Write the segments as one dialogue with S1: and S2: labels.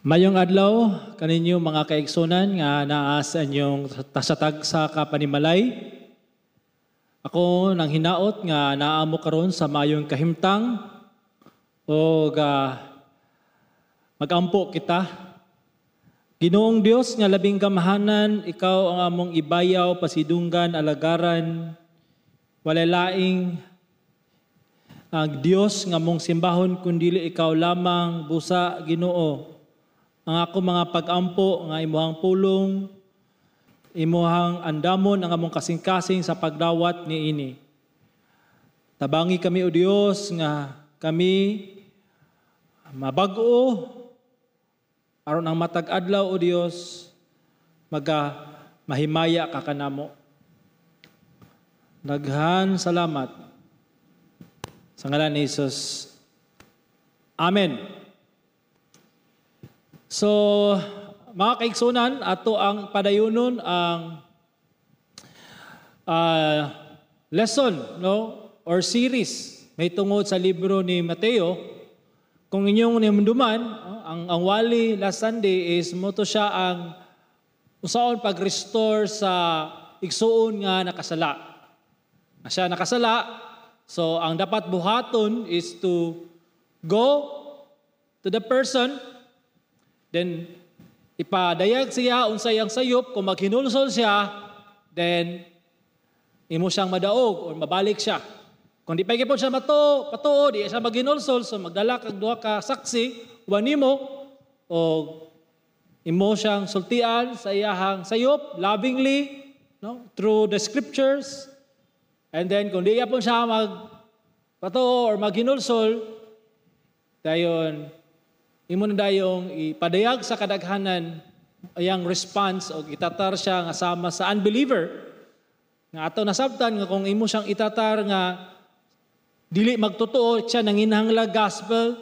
S1: Mayong adlaw kaninyo mga kaigsunan nga naa sa inyong tasatag sa kapanimalay. Ako nang hinaot nga naa mo karon sa mayong kahimtang o magampo kita. Ginoong Dios nga labing gamahanan, ikaw ang among ibayaw, pasidunggan, alagaran, walay laing ang Dios nga mong simbahon kundili ikaw lamang busa Ginoo. Ang ako mga pag-ampo nga imuhang pulong, imuhang andamon ang among kasing-kasing sa pagdawat niini. Tabangi kami o Dios nga kami mabag-o aron ang matag adlaw o Dios mahimaya ka kanamo. Daghan salamat sa ngalan ni Jesus. Amen. So, mga kaigsunan, ato ang padayunon ang lesson, or series may tungod sa libro ni Mateo. Kung inyong nimduman, ang wali last Sunday is moto siya ang usaon pag-restore sa igsuon nga nakasala. Na siya nakasala, so ang dapat buhaton is to go to the person. Then, ipadayag siya, unsay ang sayop, kung maghinulsol siya, then, imo siyang madaog o mabalik siya. Kung di pa po siya patuo, di siya maghinulsol, so magdala kag duha ka saksi, uban nimo, o imo siyang sultian sa iyahang sayop, lovingly, through the scriptures. And then, kung di po siya magpatuo or maghinulsol, dayon, imo na dayong ipadayag sa kadaghanan ayang response o itatar siya nga sama sa unbeliever. Nga ato nasabtan nga kung imo siyang itatar nga dili magtotoo, siya nanginhanglan gospel,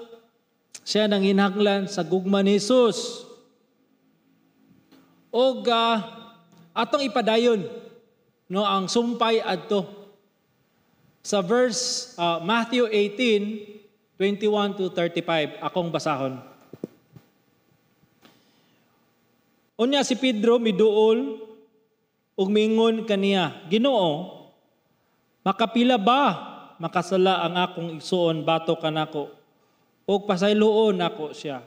S1: siya nanginhanglan sa gugma ni Jesus. O atong ipadayon ang sumpay adto sa verse Matthew 18:21-35 akong basahon. Unya si Pedro miduol ug mingon kaniya, Ginoo, makapila ba makasala ang akong igsuon bato kanako ug pasayloon nako siya?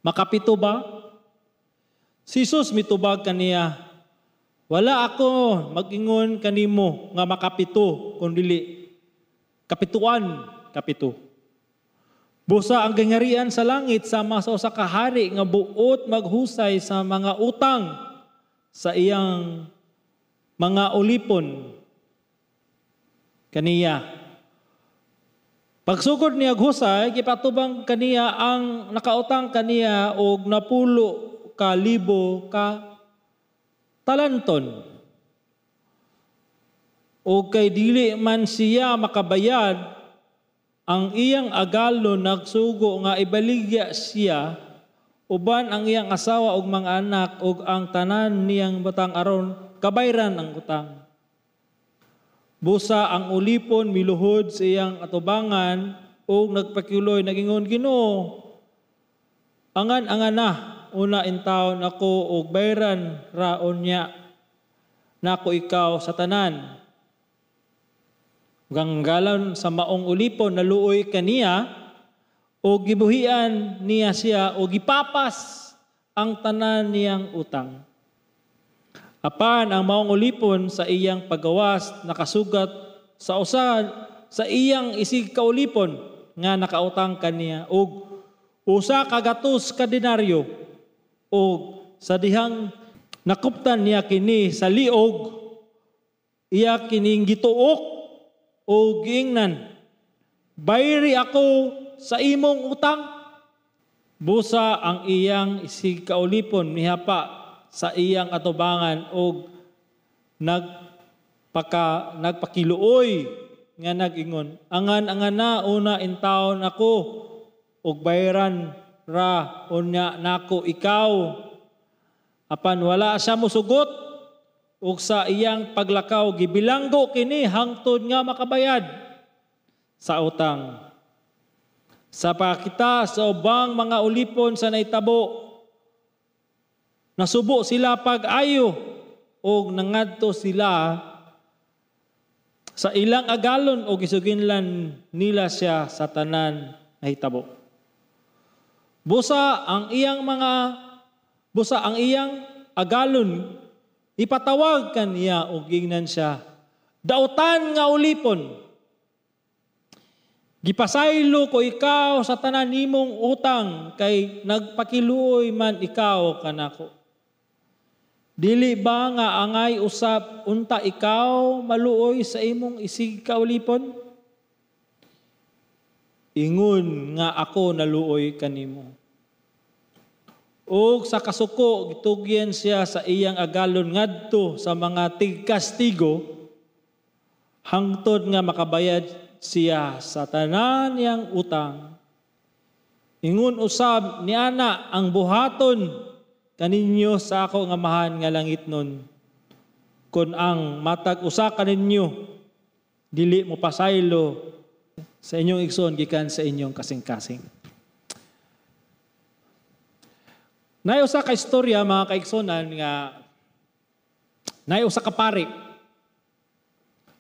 S1: Makapito ba? Si Jesus mitubag kaniya, wala ako mag-ingon kanimo nga makapito kundi kapito. Busa ang gangarian sa langit sama sa usa ka hari nga buot maghusay sa mga utang sa iyang mga ulipon kaniya. Pagsugod niya husay, gipatubang kaniya ang nakautang kaniya og napulo ka libo ka talanton. O kay dili man siya makabayad, ang iyang agalo nagsugo nga ibaligya siya uban ang iyang asawa ug mga anak ug ang tanan niyang butang aron kabayran ang utang. Busa ang ulipon miluhod sa iyang atubangan ug nagpakiuloy nagingon, Ginoo, angan na una intawon ako ug bayran ra unya nako ikaw sa tanan. Ganggalan sa maong ulipon naluoy kaniya o gibuhian niya siya o gipapas ang tanan niyang utang. Apan ang maong ulipon sa iyang paggawas nakasugat sa usa sa iyang isig kaulipon nga nakautang kaniya og usa ka gatos ka denaryo og sa dihang nakuptan niya kini sa liog iya kining gituok o giingnan, bayri ako sa imong utang. Busa ang iyang isig kaulipon mihapa sa iyang atubangan o nagpakiluoy nga nagingon, angan na una intawon ako og bayran ra unya nako ikaw. Apan wala siya mosugot ug sa iyang paglakaw gibilanggo kini hangtod nga makabayad sa utang. Sa pakita sa ubang mga ulipon sa naitabo Nasubo sila pag-ayo o nangadto sila sa ilang agalon o gisuginlan nila siya sa tanan nga hitabo. Busa ang iyang agalon ipatawag kaniya o gingnan siya. Dautan nga ulipon. Gipasaylo ko ikaw sa tanan nimong utang kay nagpakiluoy man ikaw kanako. Dili ba nga angay usap unta ikaw maluoy sa imong isig kaulipon? Ingon nga ako naluoy kanimo. O sa kasuko gitugyan siya sa iyang agalon ngadto sa mga tigkastigo hangtod nga makabayad siya sa tanan niyang utang. Ingon usab ni ana ang buhaton kaninyo sa ako nga mahan nga langit nun. Kung ang matag usa kaninyo, dili mo pasaylo sa inyong igsoon gikan sa inyong kasing-kasing. Nay usa ka istorya mga kaigsonan nga nay usa ka pari.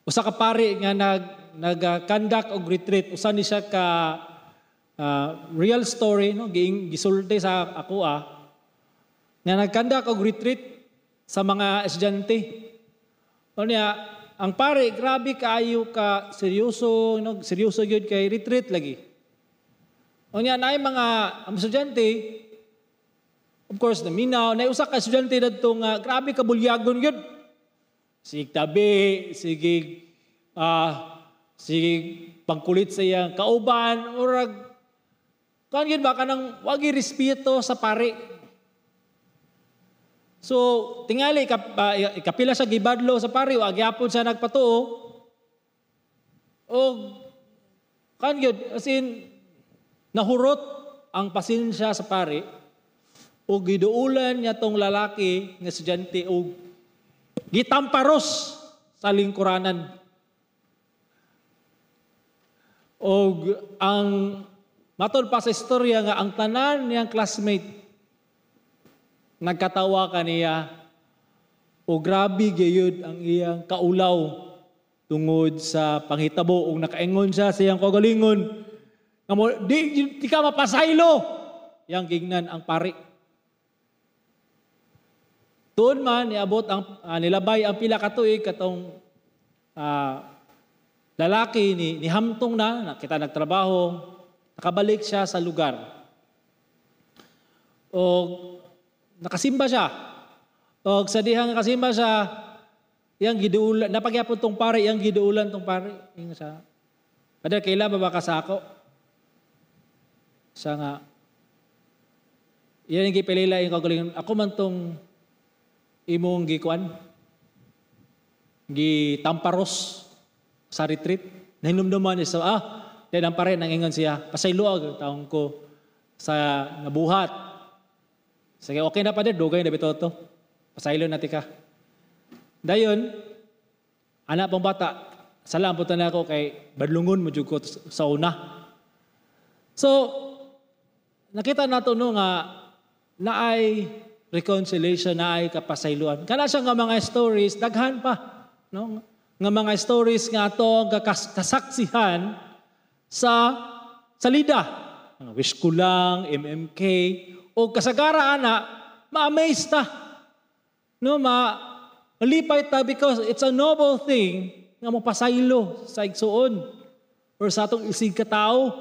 S1: Usa ka pari nga nag-conduct og retreat. Usa ni siya ka real story no gisulti sa ako nga nag-conduct og retreat sa mga estudyante. O niya, ang pare, grabe kaayo ka, seryoso, no? Seryoso yun kay retreat lagi. O niya, na mga estudyante, of course, naminaw, na usa ka estudyante na ito nga, grabe ka bulyagon yun. Sige tabi, sige pangkulit sa iyang kauban, urag, kan yun ba ka nang wagi respeto sa pare. So, tingali, kapila sa gibadlo sa pari, o agyapon siya nagpatuo, o, kan yun, as in, nahurot ang pasensya sa pari, o giduulan niya tong lalaki, nga estudyante, o gitamparos sa lingkuranan. O, ang, matod pa sa istorya nga, ang tanan niyang classmate, nagkatawa kaniya o grabe gayud ang iyang kaulaw tungod sa panghitabo o nakaingon siya sa iyang kagalingon di ka mapasaylo yang gignan ang pari. Tuon man niabot ang nilabay ang pila ka tuig katong lalaki ni hamtong na kita nagtrabaho, nakabalik siya sa lugar. O nakasimba siya. O sa dihang nakasimba siya, yang giduulan, napagyapon tong pare, yang giduulan tong pare. Yung siya, Padre, kaila ba ka sa ako? Siya nga, yan yung gipilila yung kagalingan. Ako man tong imong gikuan, gitamparos sa retreat. Nahinumduman niya dahil ang pare, nangingon siya, pasayluag, taong ko sa nabuhat. Sige, okay na pa din, dugay na bitoto. Pasaylo natin ka. Dayon, anak pang bata, salamat na ako kay badlungon mo ko sa una. So, nakita nato no nga naay reconciliation, naay kapasayloan. Kana siya nga mga stories, daghan pa. No? Nga mga stories nga ito kasaksihan sa salida. Wish ko lang, MMK, o kasagara ana, ma-amaze ta. No, malipay ta because it's a noble thing nga mo pasaylo sa igsuon or sa atong isig ka tao.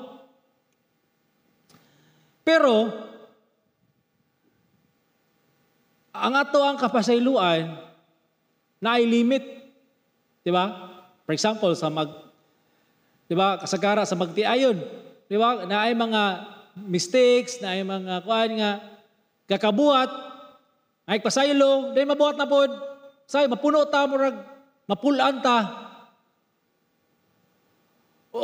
S1: Pero, ang ato ang kapasayloan na ay limit. Di ba? For example, di ba, kasagara sa magtiayon. Di ba? Na ay mga mistakes, na ay mga kuan nga kakabuhat, ay pasaylo, dahil mabuhat na pod, say, mapuno ta, murag, mapulaan ta. O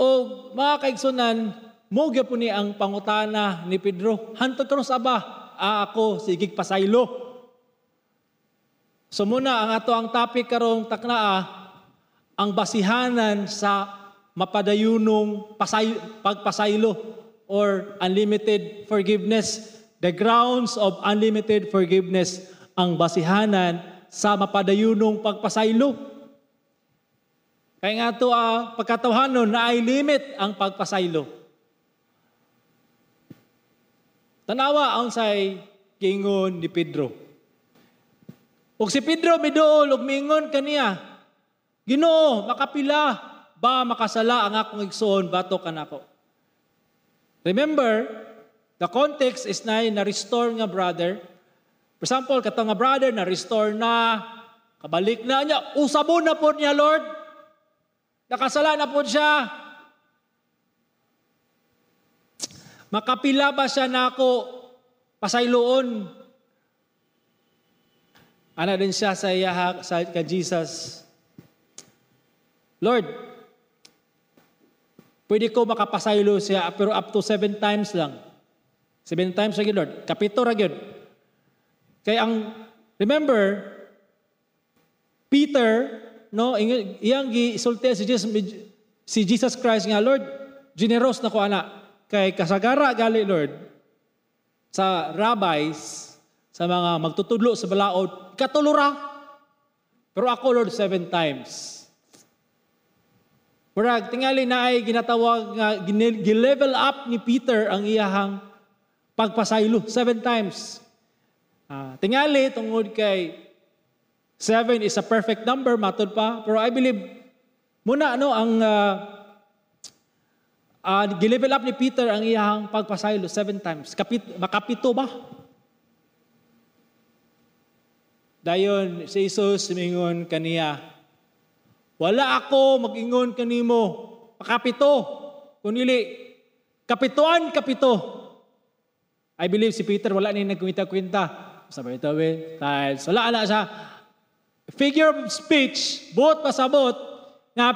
S1: mga kaigsunan, mogya po ni ang pangutana ni Pedro, hantod karon sa aba, ako, sigig pasaylo. So muna, ang ato ang topic karong taknaa, ang basihanan sa mapadayunong pagpasaylo, or unlimited forgiveness, the grounds of unlimited forgiveness. ang basihanan sa mapadayunong pagpasaylo. Kaya nga ito pagkatawhanon na ay limit ang pagpasaylo. Tanawa ang say gingon ni Pedro. Ug si Pedro miduol ug miingon kaniya, Ginoo, makapila ba makasala ang akong igsoon batok kanako? Remember, the context is na restore nga brother. For example, kato nga brother na restore na, kabalik na niya, usabon na po niya, Lord. Nakasala na po siya. Makapila ba siya nako pasayloon? Ana din siya sa kay Jesus. Lord, pwede ko makapasaylo siya pero up to 7 times lang. 7 times lagi, Lord. Kapito ra gyud. Kaya remember, Peter, no, iyang gisulti si Jesus Christ nga, Lord, generous na ko ana. Kay kasagara gali, Lord, sa rabbis, sa mga magtutudlo sa balaod, katulura. Pero ako, Lord, 7 times. Murag, tingali na ay ginatawag nga, gilevel up ni Peter ang iyahang pagpasaylo. 7 times. Tingali, tungod kay 7 is a perfect number, matod pa. Pero I believe, muna ang gilevel up ni Peter ang iyahang pagpasaylo 7 times. Makapito ba? Dayon si Jesus mingon kaniya, wala ako mag-ingon kanimo makapito, kunili kapituan kapito. I believe si Peter wala ni nagkwinta-kwinta. Sabay ito, times. Wala na siya. Figure of speech, buot pasabot, nga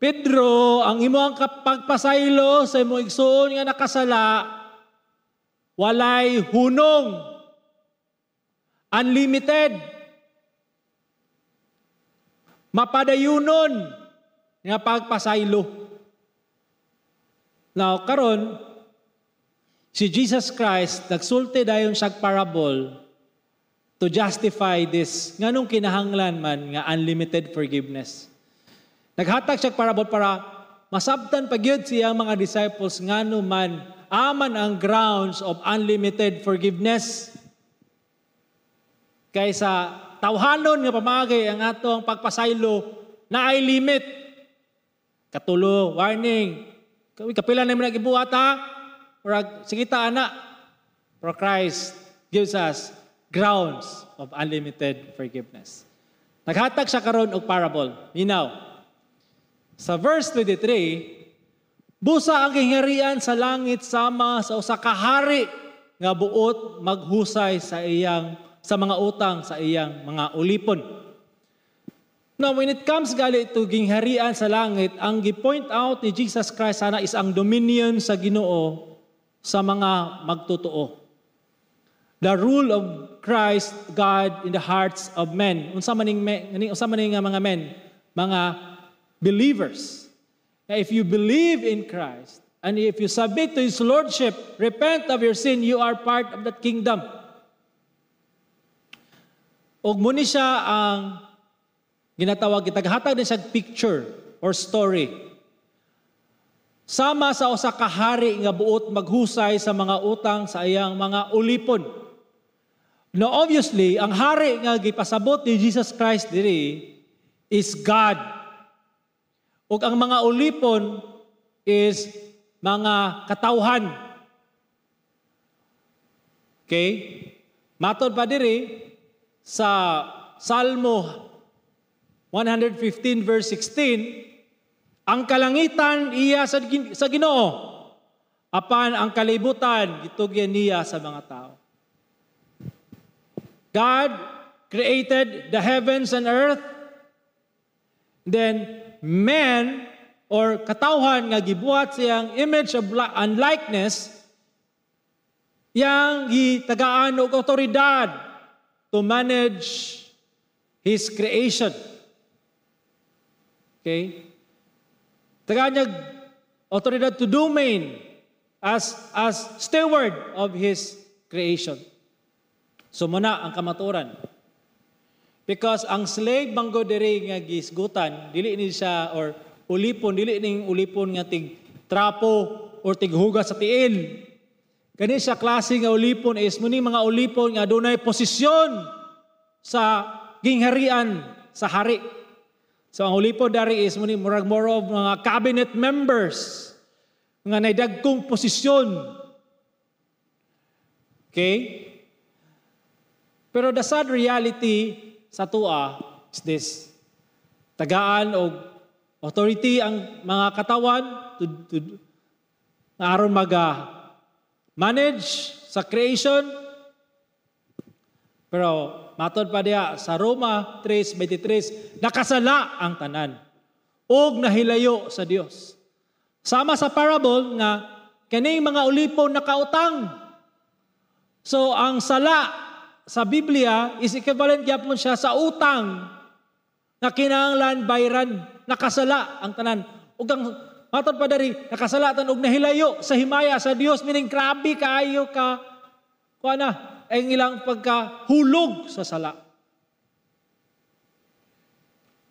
S1: Pedro, ang imong pagpasaylo sa imong igsoon nga nakasala, walay hunong. Unlimited. Mapadayunon nga pagpasaylo. Now, karon si Jesus Christ nagsulti dayon siya parable to justify this nganong kinahanglan man nga unlimited forgiveness. Naghatag siya parable para masabtan pagyud siyang mga disciples ngano man aman ang grounds of unlimited forgiveness. Kaysa tawhanon nga pamagay ang atong pagpasaylo na ay limit. Katulo, warning. Kapila na mo nagibuhat ha? Sige ta ana. For Christ gives us grounds of unlimited forgiveness. Naghatag siya karon og parable. Minaw. Sa verse 23, busa ang kaharian sa langit sama sa usa ka hari nga buot maghusay sa mga utang sa iyang mga ulipon. Now, when it comes gali to gingharian sa langit, ang gi-point out ni Jesus Christ sana is ang dominion sa Ginoo sa mga magtotoo. The rule of Christ, God in the hearts of men. Unsa man nga mga men, mga believers. Now, if you believe in Christ, and if you submit to His Lordship, repent of your sin, you are part of that kingdom. Og muni siya ang ginatawag, itaghatag din siya picture or story. Sama sa usa ka hari nga buot maghusay sa mga utang sa iyang mga ulipon. Now obviously, ang hari nga gipasabot ni Jesus Christ diri is God. Ug ang mga ulipon is mga katawhan. Okay? Matod pa diri sa Salmo 115 verse 16, ang kalangitan iya sa Ginoo, apan ang kalibutan gitugyan niya sa mga tao. God created the heavens and earth, then man or katawhan nga gibuhat siyang image of and likeness, yang gitagaan og otoridad to manage His creation. Okay? Tagaan niya otoridad to domain as steward of His creation. So muna ang kamaturan. Because ang slave banggo diri nga gisgutan, dili ni siya or ulipon, dili ning ulipon nga tig trapo or tig hugas sa tiil. Kani siya klase nga ulipon is muni mga ulipon nga dunay posisyon sa gingharian sa hari. So ang ulipon dari is muni murag more of mga cabinet members nga naidagkong posisyon. Okay? Pero the sad reality sa tua is this. Tagaan o authority ang mga katawan na aron manage sa creation. Pero matod pa diya sa Roma 3:23, nakasala ang tanan ug nahilayo sa Dios. Sama sa parable nga kining mga ulipon nakautang. So ang sala sa Biblia is equivalent gyapon siya sa utang na kinahanglan bayran, nakasala ang tanan. Ug ang matod pa dari nakasalatan og nahilayo sa himaya sa Dios, meaning grabe kaayo ka kuana ang ilang pagkahulog sa sala.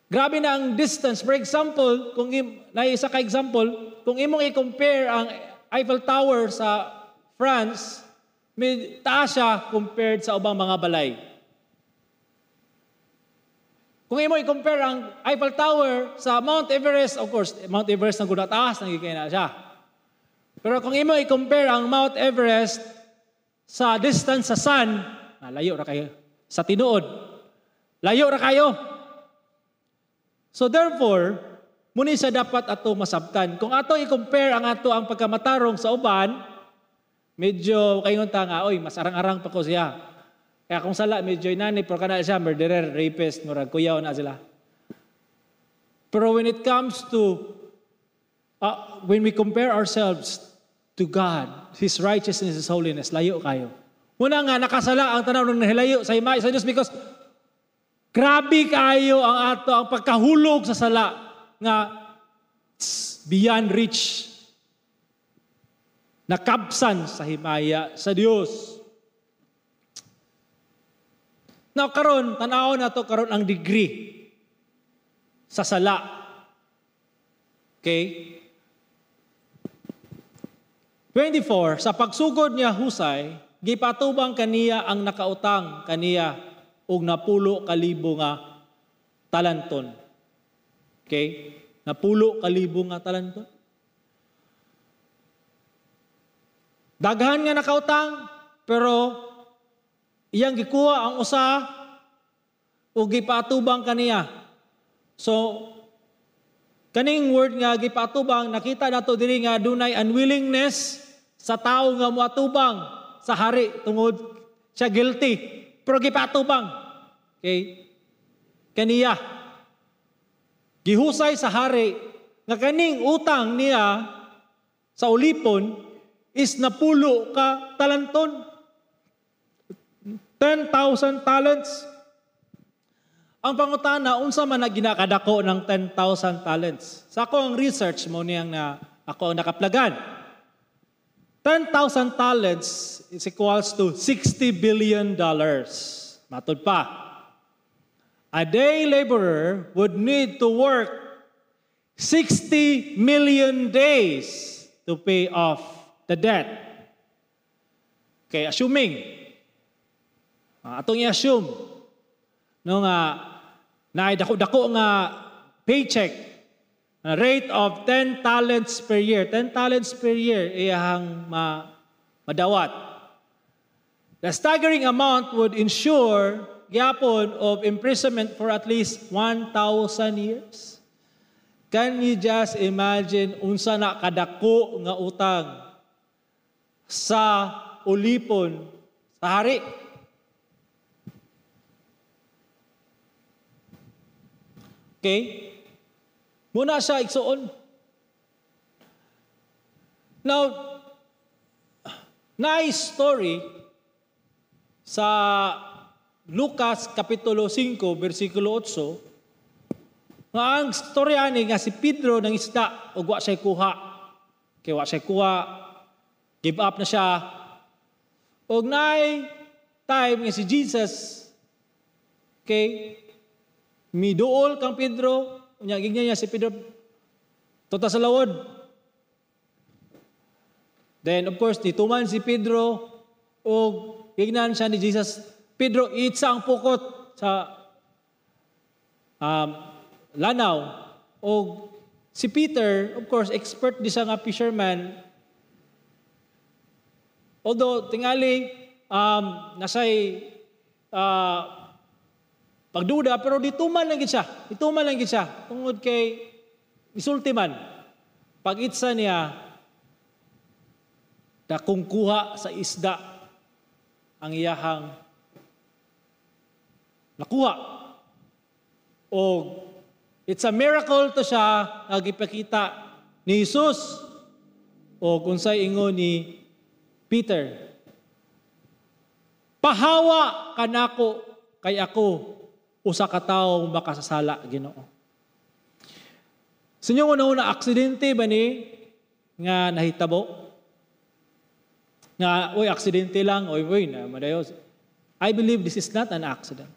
S1: Grabe na ang distance. For example, kung naisa ka example, kung imong i-compare ang Eiffel Tower sa France, may taas siya compared sa ubang mga balay. Kung imo i-compare ang Eiffel Tower sa Mount Everest, of course, Mount Everest na guna taas, nagiging na siya. Pero kung imo i-compare ang Mount Everest sa distance sa sun, layo ra kayo. Sa tinuod, layo ra kayo. So therefore, muni sa dapat ato masabtan. Kung ato i-compare ang ato ang pagkamatarong sa uban, medyo kayon ta nga, oy, mas arang-arang pa ko siya. Kaya kung sala, medyo inani, pero kanal siya, murderer, rapist, murag, kuyaw na sila. Pero when it comes to, when we compare ourselves to God, His righteousness, His holiness, layo kayo. Muna nga, nakasala ang tanaw ng nahilayo sa himay sa Diyos because grabe kayo ang ato, ang pagkahulog sa sala nga beyond reach. Nakabsan sa himaya sa Dios. Now karon tanaw na to karon ang degree sa sala. Okay? 24, sa pagsugod niya husay, gipatubang kaniya ang nakautang kaniya og napulo kalibo nga talanton. Okay? Napulo kalibo nga talanton. Daghan nga nakautang, pero iyang gikuha ang usa o gipatubang kaniya. So, kaning word nga gipatubang, nakita nato diri nga dunay unwillingness sa tao nga moatubang sa hari tungod siya guilty, pero gipatubang. Okay? Kaniya. Gihusay sa hari nga kaning utang niya sa ulipon is napulo ka talanton. 10,000 talents. Ang pangutana, unsa man na ginakadako ng 10,000 talents? Sa ako ang research mo niyang na ako ang nakaplagan. 10,000 talents is equals to $60 billion. Matod pa. A day laborer would need to work 60 million days to pay off the debt. Okay, assuming, atong i-assume, no nga, naidako-dako nga paycheck, a rate of 10 talents per year. 10 talents per year, iyahang madawat. The staggering amount would ensure gyapon of imprisonment for at least 1,000 years. Can you just imagine unsa na kadako nga utang sa ulipon sa hari? Okay? Muna siya igsuon. Now, nice story sa Lucas Kapitulo 5, versikulo 8, nga ang storya ni nga si Pedro ng isda ug wa siya kuha. Kaya wa siya kuha, give up na siya. Og naay time nga si Jesus, okay, miduol kang Pedro, unya gignya niya si Pedro, tota sa lawod. Then, of course, nituman si Pedro, o gignan siya ni Jesus, Pedro, itsa ang pukot sa lanaw. O si Peter, of course, expert di siya nga fisherman. Although, tingali, nasa'y pagduda, pero dituman lang gid siya. Dituman lang gid siya. Tungod kay isulti man. Pag-itsa niya, dakong kuha sa isda ang iyahang nakuha. O it's a miracle to siya nagipakita ni Jesus o kung sa'y ingon ni Peter. Pahawa kanako kay ako usa ka tawo makasasala, Ginoo. Sa inyo una aksidente ba ni nga nahitabo? Nga, aksidente lang, na madayos. I believe this is not an accident.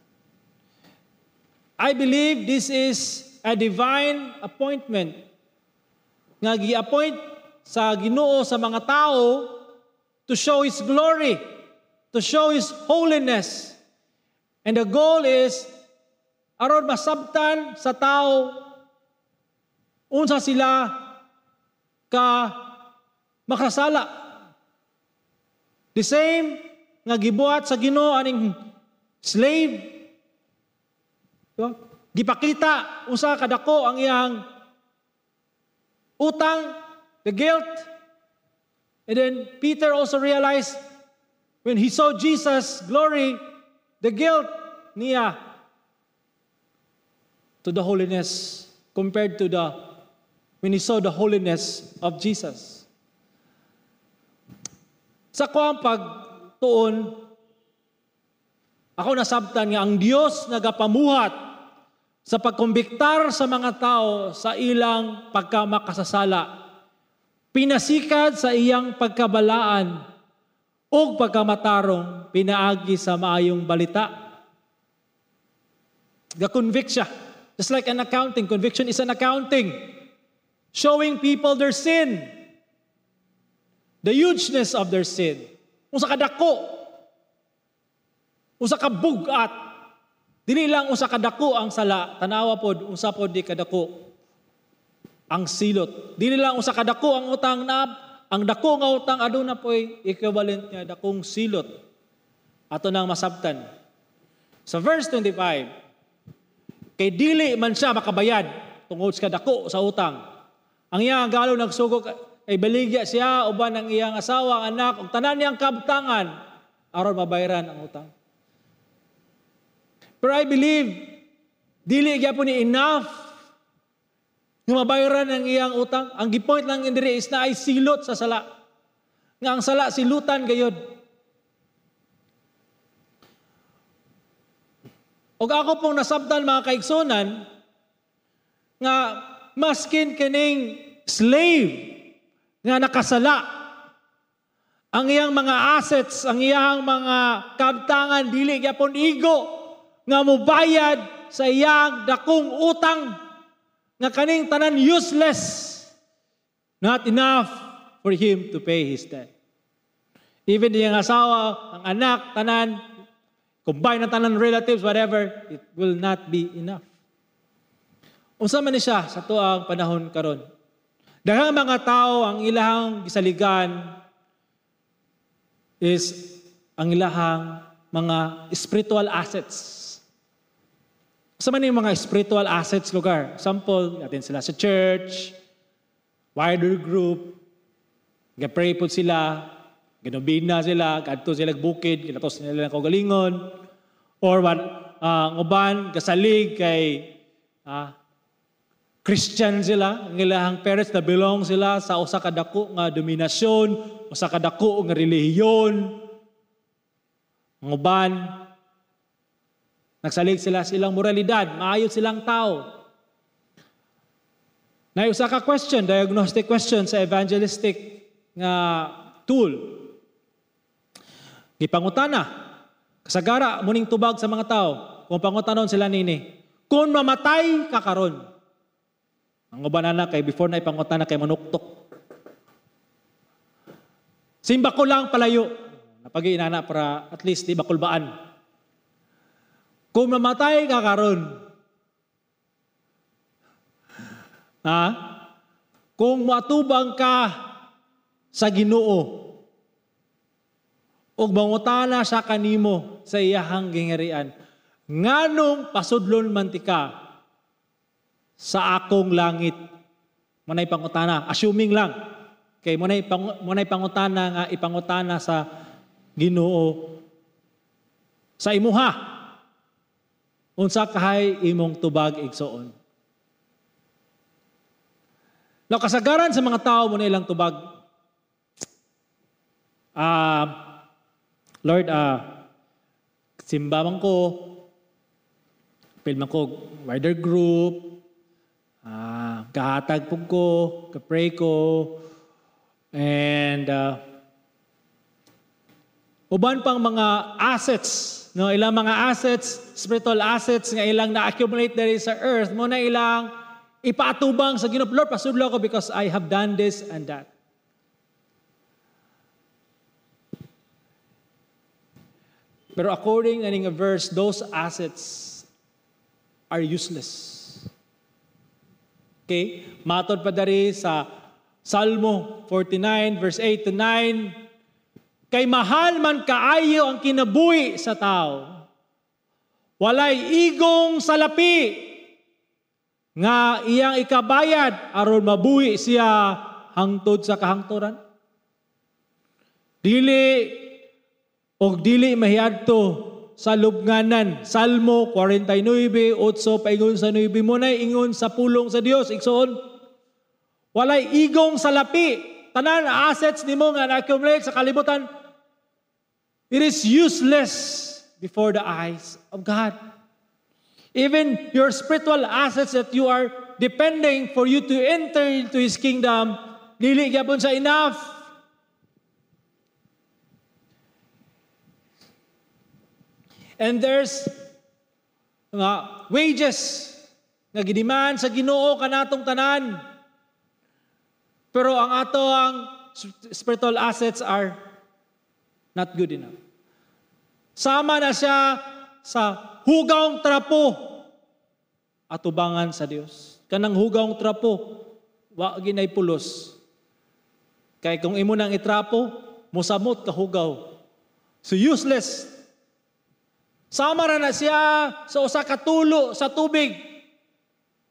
S1: I believe this is a divine appointment. Nga gi-appoint sa Ginoo sa mga tao to show His glory, to show His holiness. And the goal is, aron masabtan sa tao, unsa sila ka makasala. The same nga gibuhat sa Ginoo aning slave. Diba? Gipakita usa kadako ang iyang utang, the guilt. And then Peter also realized when he saw Jesus' glory, the guilt niya to the holiness compared to when he saw the holiness of Jesus. Sa kuang pagtuon, ako nasabtan nga ang Dios nagapamuhat sa pagkumbiktar sa mga tao sa ilang pagkamakasasala, pinasikad sa iyang pagkabalaan o pagkamatarong pinaagi sa maayong balita. Ga-convict siya. Just like an accounting. Conviction is an accounting. Showing people their sin. The hugeness of their sin. Usa ka dako. Usa ka bugat. Dili lang usa ka dako ang sala. Tanawa pod, usa pod di kadako ang silot. Dili lang usa ka dako ang utang na ang dako nga utang aduna po'y equivalent nga dakong silot. Ato nang masabtan. Sa verse 25, kay dili man siya makabayad tungod sa dako sa utang. Ang iyang galo nagsugo ay baligya siya uban ang iyang asawa, ang anak, ug tanan niyang kabtangan aron mabayaran ang utang. Pero I believe dili gyapon ni enough nga mabayaran ang iyang utang. Ang gipoint lang indiri is na ay silot sa sala. Nga ang sala silutan gayud. Og ako pong nasabtan mga kaigsunan nga maskin kining slave nga nakasala, ang iyang mga assets, ang iyang mga kabtangan, dili gyapon igo nga mobayad sa iyang dakong utang nga kaning tanan useless, not enough for him to pay his debt. Even iyang asawa, ang anak, tanan, combine na tanan relatives, whatever, it will not be enough. Unsa man ni siya sa tuang panahon karon? Daghang mga tao ang ilahang gisaligan is ang ilahang mga spiritual assets. Sa man yung mga spiritual assets lugar? Example, natin sila sa church, wider group, gapray po sila, ginubina sila, kadto sila bukid, kinatos nila ng kaugalingon, or uban, kasalig kay Christian sila, ang ilahang parents na belong sila sa usa ka dako nga dominasyon, usa ka dako nga relihiyon. Ang uban, nagsalig sila silang moralidad, maayot silang tao. Na usa ka question, diagnostic question sa evangelistic nga tool. Gipangutana, Kasagara, muning tubag sa mga tao, kung pangutanon sila nini, kung mamatay ka karon. Ang uban na kay before na ipangutana kay manuktok. Simba ko lang palayo. Napag-iinana para at least di bakulbaan. Kung mamatay ka karon. Kung matubang ka sa Ginoo, ug mangutana sa kanimo sa iyahang gingharian, nganong pasudlon man ti ka sa akong langit? Manay pangutana, assuming lang. Kay munay pangutana nga ipangutana sa Ginoo sa imuha. Unsa kahay imong tubag igsoon? Now, kasagaran sa mga tao mo na ilang tubag. Lord, simba man ko, pilman ko, wider group, kahatag po ko, kapray ko, and uban pang mga assets, no, ilang mga assets, spiritual assets nga ilang na-accumulate diri sa earth, mo na ilang ipaatubang sa Ginoo. Lord, pasudlo ko because I have done this and that. Pero according na verse, those assets are useless. Okay? Matod pa dari sa Salmo 49 verse 8 to 9, kay mahal man kaayo ang kinabuhi sa tao, walay igong salapi nga iyang ikabayad aron mabuhi siya hangtod sa kahangturan. Dili mahiyadto sa lubnganan. Salmo 49, 8 paingon sa 9 mo na ingon sa pulong sa Dios igsoon. Walay igong salapi. Tanan assets nimo nga na-accumulate sa kalibutan, it is useless before the eyes of God. Even your spiritual assets that you are depending for you to enter into His kingdom, dili gyapon sa enough. And there's wages nga gidiman sa Ginoo kanatong tanan. Pero ang spiritual assets are not good enough. Sama na siya sa hugawng trapo atubangan sa Dios. Kanang hugawng trapo, wa ginay pulos. Kay kung imo nang itrapo, musamot ka hugaw. So useless. Sama na siya sa usa ka tulo sa tubig.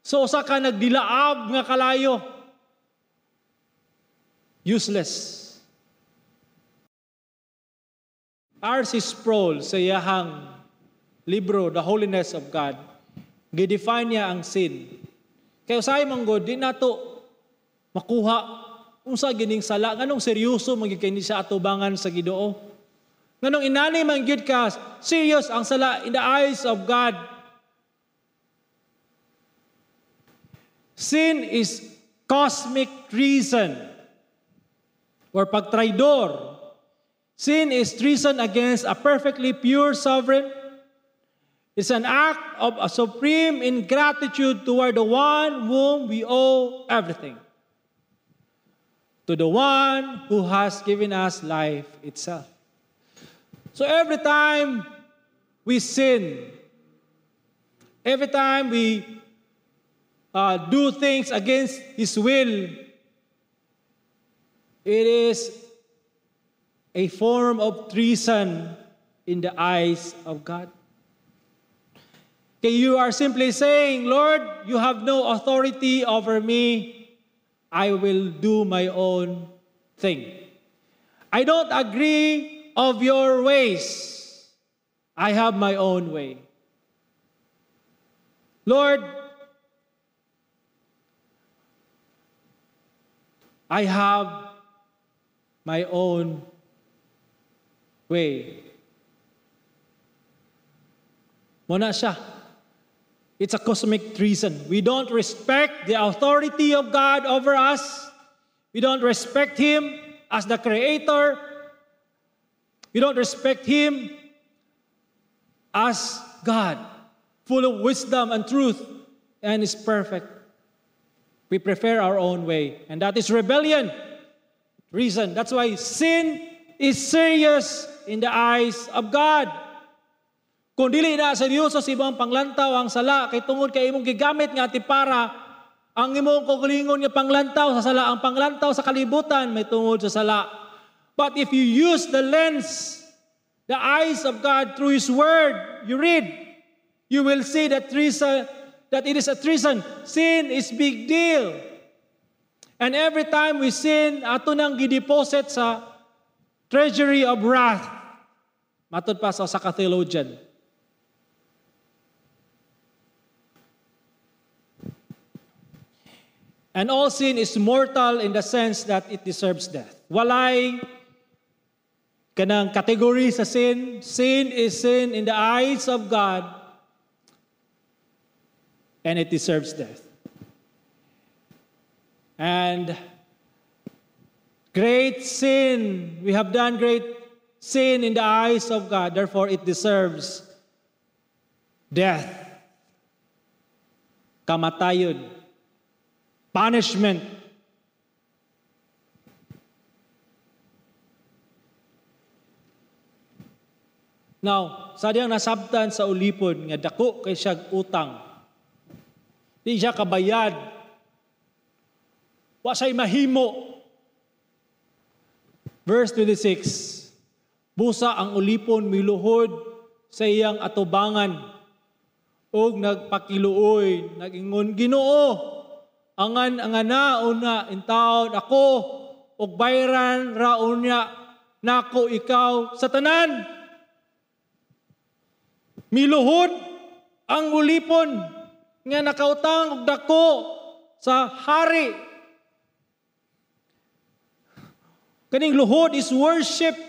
S1: Sa usa ka nagdilaab nga kalayo. Useless. R.C. Sproul sa iyahang libro, The Holiness of God, gidefine niya ang sin. Kaya usay man God, di nato makuha unsa gining sala, nganong seryoso magiging sa atubangan sa Ginoo. Nganong inani man gyud ka serious ang sala in the eyes of God. Sin is cosmic treason or pagtraidor. Sin is treason against a perfectly pure sovereign. It's an act of a supreme ingratitude toward the one whom we owe everything. To the one who has given us life itself. So every time we sin, every time we do things against His will, it is a form of treason in the eyes of God. Okay, you are simply saying, Lord, you have no authority over me. I will do my own thing. I don't agree of your ways. I have my own way. Lord, I have my own way. Muna siya. It's a cosmic treason. We don't respect the authority of God over us. We don't respect Him as the Creator. We don't respect Him as God, full of wisdom and truth, and is perfect. We prefer our own way, and that is rebellion. Reason. That's why sin is serious in the eyes of God. Kung dili na seryoso sa ibang panglantaw ang sala, kay tungod kay imong gigamit nga ti para ang imong kaugalingon nga panglantaw sa sala, ang panglantaw sa kalibutan may tungod sa sala. But if you use the lens, the eyes of God through His Word, you read, you will see that it is a treason. Sin is big deal. And every time we sin, ato nang gideposit sa treasury of wrath. Matod pa sa theologian. And all sin is mortal in the sense that it deserves death. Walay kanang category sa sin. Sin is sin in the eyes of God, and it deserves death. And great sin, we have done great sin in the eyes of God, therefore it deserves death, kamatayon, punishment. Now, sa diyang nasabtan sa ulipon, nga dako kay siyag utang. Di siya kabayad. Wa siya'y mahimo. Verse 26, busa ang ulipon miluhod sa iyang atubangan og nagpakiluoy, nagingon, Ginoo, angana una intaon ako og bayran ra unya nako ikaw sa tanan. Miluhod ang ulipon nga nakautang og dako sa hari. Kaning luhod is worship.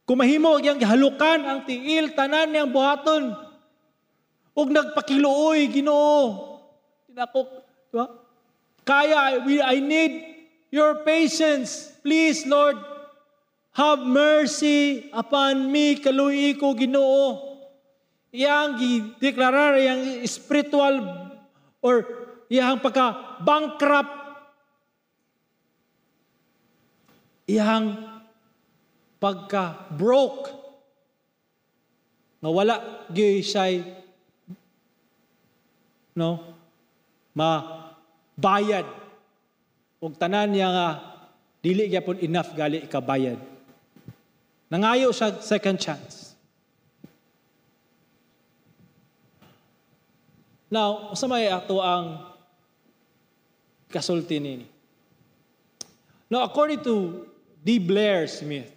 S1: Kumahimo yang gihalukan ang tiil tanan niyang buhaton. Ug nagpakiluoy, Ginoo. Tinako, diba? Kaya I need your patience. Please, Lord, have mercy upon me. Kaluoy ko, Ginoo. Iyang gideklarar yang spiritual or iyang pagka-bankrupt, iyang pagka-broke, nga wala gyud siya'y mabayad. Ug tanan niya nga dili gyapon enough gali ikabayad. Nangayo siya second chance. Now, sa may ato ang kasulti nini. Now, according to D. Blair Smith,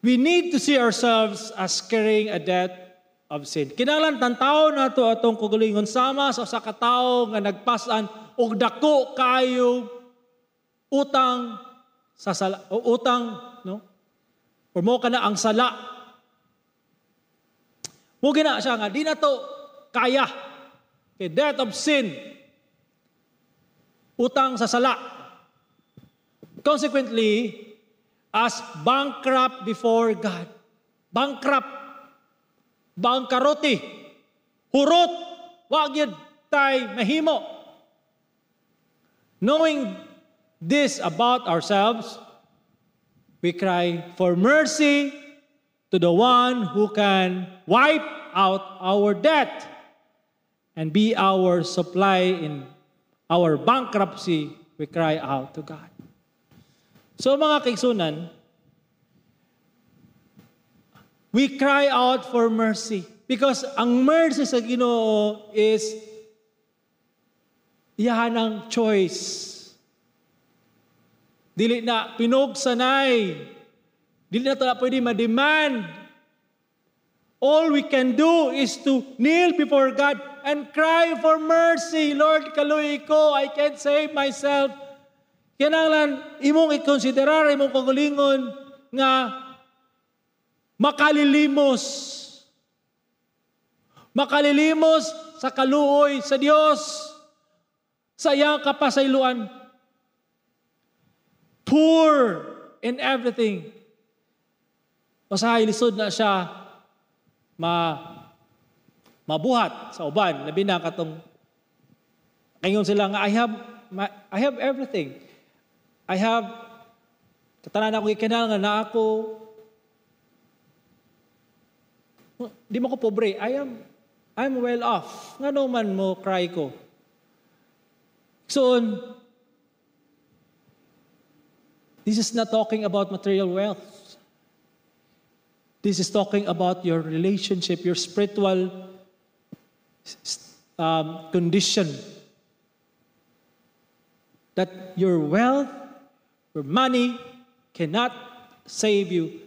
S1: we need to see ourselves as carrying a debt of sin. Kinahanglan tantaw nato atong kagalingon sama sa katawo nga nagpasan og dako kayo utang sa sala, o utang, no? Or mo kana ang sala. Mo gina siya nga di na to kaya. Okay, debt of sin. Utang sa sala. Consequently, as bankrupt before God. Bankrupt. Bangkaruti. Hurot. Wag yun tay mahimo. Knowing this about ourselves, we cry for mercy to the one who can wipe out our debt and be our supply in our bankruptcy. We cry out to God. So mga kaigsunan, we cry out for mercy because ang mercy sa Ginoo is iyahan ang choice. Dili na pinugsanay. Dili na ito na pwede ma-demand. All we can do is to kneel before God and cry for mercy. Lord, kaluoy ko, I can't save myself. Kinahanglan imong i-considerar imong kagalingon nga makalilimos. Makalilimos sa kaluoy sa Dios. Sa iyang kapasayloan. Poor in everything. Usahay lisod na siya mabuhat sa uban. Labi na katong kaingon sila nga, I have everything. I have katanan ako ikinahanglan na ako. Di mo ko pobre. I'm well off. Nga naman mo cry ko. So, this is not talking about material wealth. This is talking about your relationship, your spiritual condition. That your wealth, your money cannot save you.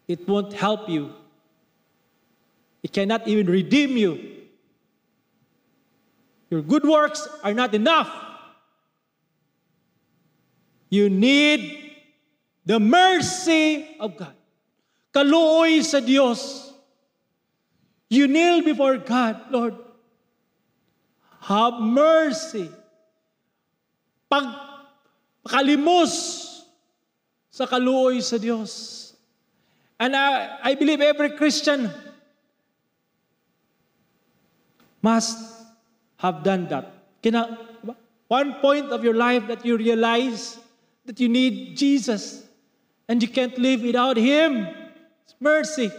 S1: It won't help you. It cannot even redeem you. Your good works are not enough. You need the mercy of God. Kaluoy sa Diyos. You kneel before God, Lord. Have mercy. Pagkalimos sa kaluoy sa Diyos. And I believe every Christian must have done that. One point of your life that you realize that you need Jesus and you can't live without Him. It's mercy.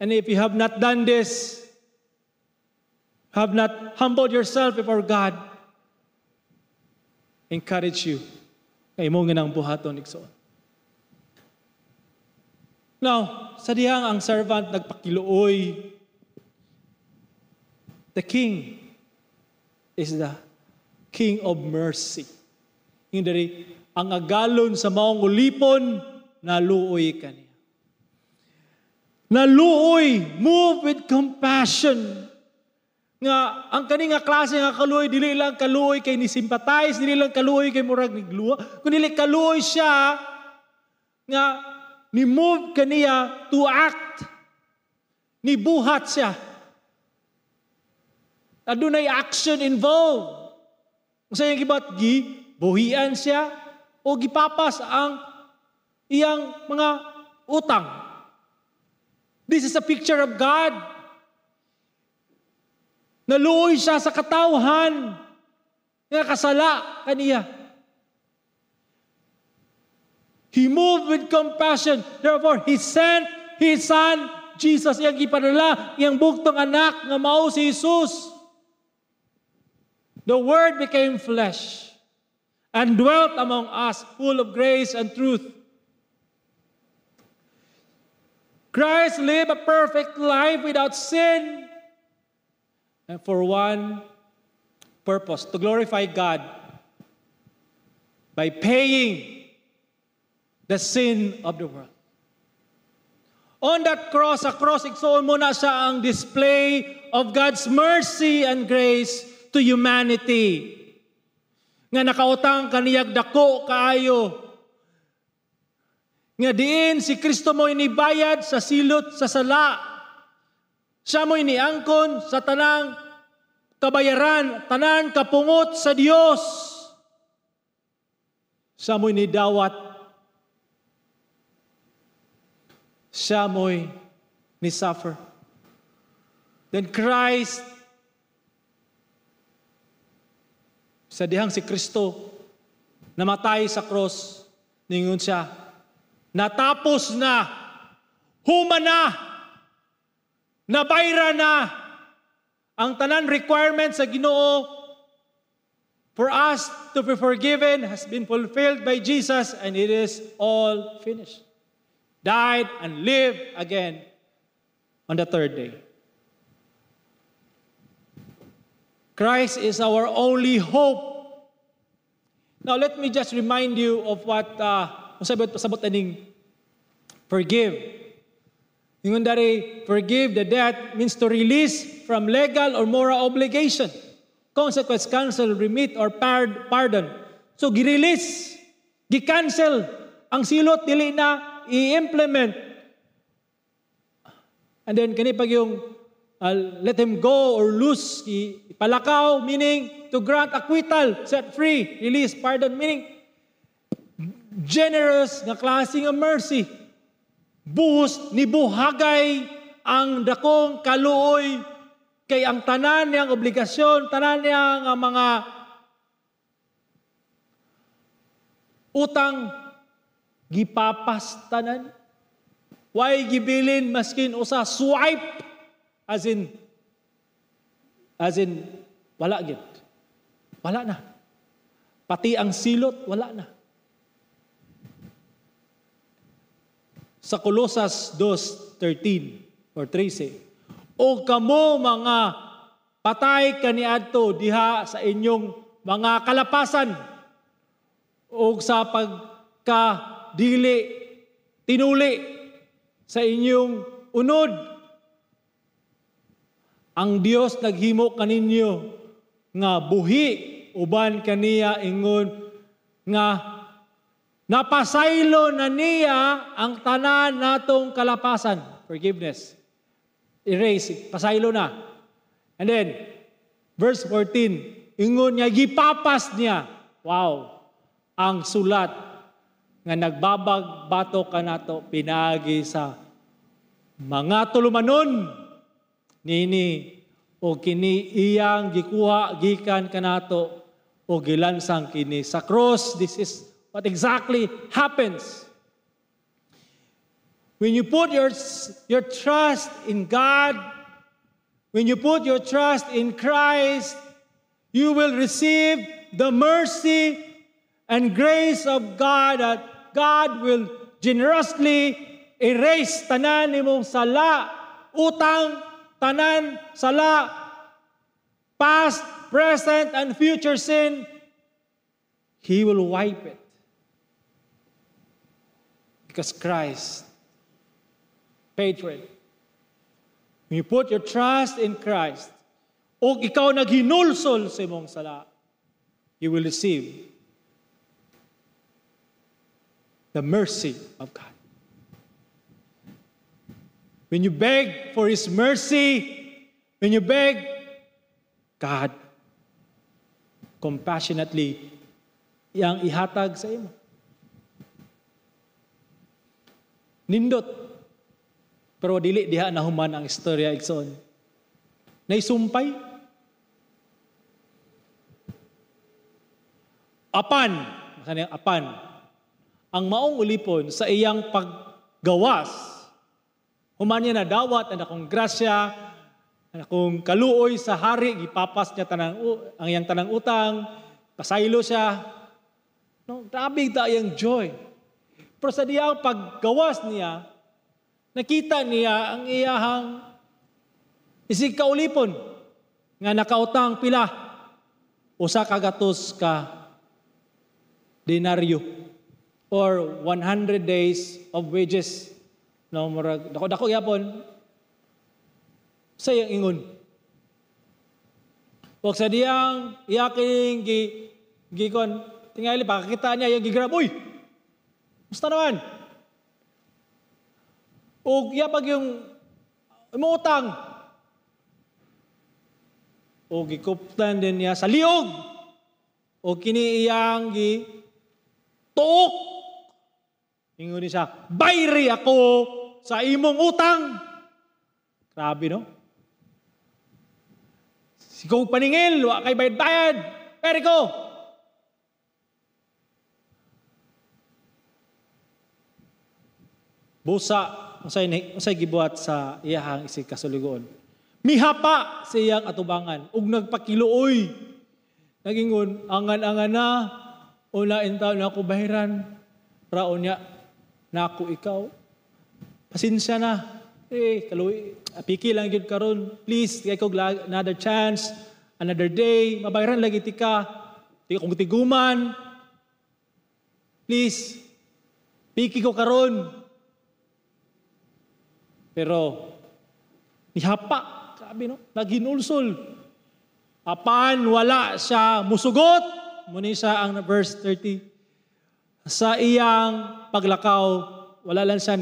S1: And if you have not done this, have not humbled yourself before God, encourage you. Kaya mo nga ng buhaton, igsoon. Now, sa dihang ang servant nagpakiluoy, the king is the king of mercy. Yung dari, ang agalon sa maong ulipon, naluoy ka niya. Naluoy, move with compassion. Nga, ang kani nga klase nga kaluoy, dili lang kaluoy kay ni sympathize, dili lang kaluoy kay murag ni gluwa, kundi kaluoy siya, nga, ni move kaniya to act, ni buhat siya. Adunay action involved. Kung sa'yo gibat, buhian siya, o gipapas ang iyang mga utang. This is a picture of God. Naluoy siya sa katawhan nga kasala kaniya. He moved with compassion. Therefore, He sent His Son, Jesus, iyang ipadala, iyang bugtong anak nga mao si Jesus. The Word became flesh and dwelt among us, full of grace and truth. Christ lived a perfect life without sin, and for one purpose, to glorify God by paying the sin of the world. On that cross, sa cross, igsoon mo na siya ang display of God's mercy and grace to humanity. Nga nakautang kaniyag dako kaayo. Nga diin si Kristo mo inibayad sa silot sa sala. Siya mo iniangkon sa tanang kabayaran, tanang kapungot sa Diyos. Siya mo inidawat. Siya mo ni-suffer. Then Christ, sa dihang si Kristo, namatay sa cross, ningon siya, natapos na, human na, nabayra na ang tanan requirements sa Ginoo for us to be forgiven has been fulfilled by Jesus, and it is all finished. Died and lived again on the third day. Christ is our only hope. Now let me just remind you of what sabot aning forgive. Yung dari, forgive the debt means to release from legal or moral obligation. Consequence, cancel, remit, or pardon. So, gi-release, gi-cancel. Ang silot, dili na i-implement. And then, kanipag yung let him go or loose, ipalakaw, meaning to grant acquittal, set free, release, pardon, meaning generous na klase ng mercy. buhos ni buhagay ang dakong kaluoy kay ang tanan niyang obligasyon, tanan niyang mga utang gipapas tanan. Why gibilin maskin usa swipe as in wala gid. Wala na. Pati ang silot wala na. Sa Colosas 2:13 or 13, o kamo mga patay kaniadto diha sa inyong mga kalapasan o sa pagkadili tinuli sa inyong unod. Ang Dios naghimo kaninyo nga buhi uban kaniya ingon nga napasaylo na niya ang tanan natong kalapasan. Forgiveness. Erase. Pasaylo na. And then, verse 14, ingon niya, gipapas niya. Wow. Ang sulat nga nagbabag-bato ka nato pinagi sa mga tulumanon nini o kini iyang gikuha gikan kanato o gilansang kini sa cross. This is what exactly happens. When you put your trust in God, when you put your trust in Christ, you will receive the mercy and grace of God, that God will generously erase tanan nimong sala, utang, tanan, sala, past, present, and future sin. He will wipe it. Because Christ paid for it. When you put your trust in Christ, o ikaw naghinulsol sa imong sala, you will receive the mercy of God. When you beg for His mercy, when you beg, God compassionately iyang ihatag sa imo. Nindot. Pero dili diha nahuman ang istorya igsoon. Naisumpay. Apan, ang maong ulipon sa iyang paggawas, human niya na dawat na akong grasya, na akong kaluoy sa hari, gipapas niya ang iyang tanang utang, pasaylo siya. No, grabe iyang joy. Pero sa diyang paggawas niya, nakita niya ang iyahang isig kaulipon nga nakautang pila usa ka gatos ka denaryo or 100 days of wages. No, murag dako gyapon sayang ingon. Wag sa diyang iyaking gikon tingali pakita niya yung gigrab, uy, musta naman? O yapag yung umutang. O gikuptan din niya sa liog. O kiniiyang tuok. Ingon niya, bayri ako sa imong utang. Grabe, no? Sikaw paningil, wa kay bayad-bayad. Peri ko. Busa. Unsay gibuhat sa iyahang isig kasulugoon. Mihapa sa iyang atubangan ug nagpakiluoy. Nagingon angan-angan na una intaw na ako bahiran. Raon niya nako ikaw. Pasensya na. Kaluoy piki lang gyud karon. Please kay ko another chance, another day, mabayaran lagi tika. Di ko tiguman. Please. Piki ko karon. Pero, nihapa, sabi no, naghinulsol. Apan, wala siya musugot. Muna siya ang verse 30. Sa iyang paglakaw, wala lang siya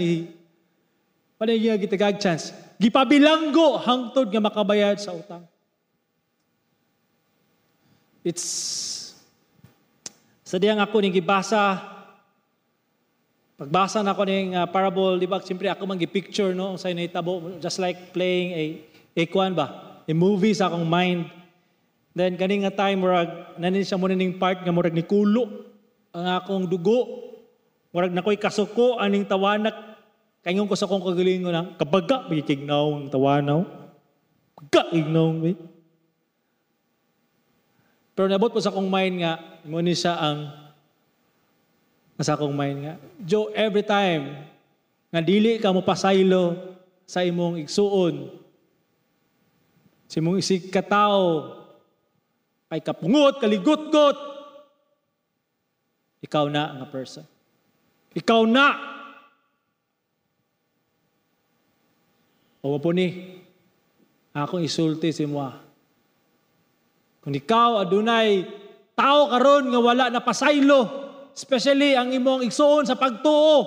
S1: wala niya gitagag chance. Gipabilanggo hangtod nga makabayad sa utang. Sa diyang ako ning gibasa, Pagbasa na ko ng parable, di ba, siyempre ako mag-picture, no, sa initabo, just like playing a kwan ba, a movie sa akong mind. Then, kaning nga time, murag, nanin siya muna ning part nga murag ni kulo, ang akong dugo, murag na ko'y kasuko, aning tawanak, kayong ko sa kong kagalingon na, kabaga, magkikignaw ang tawanaw. Kaignaw, eh. Pero nabot po sa akong mind nga, muna siya ang sa akong mind nga. Joe, every time nga dili ka mo pasaylo sa imong igsuon, sa imong isig katao, kay kapungot, kaligot-got, ikaw na nga person. Ikaw na. O po ni, akong isulti si mo. Kung ikaw adunay tao karon nga wala na pasaylo, especially ang imong igsuon sa pagtuo,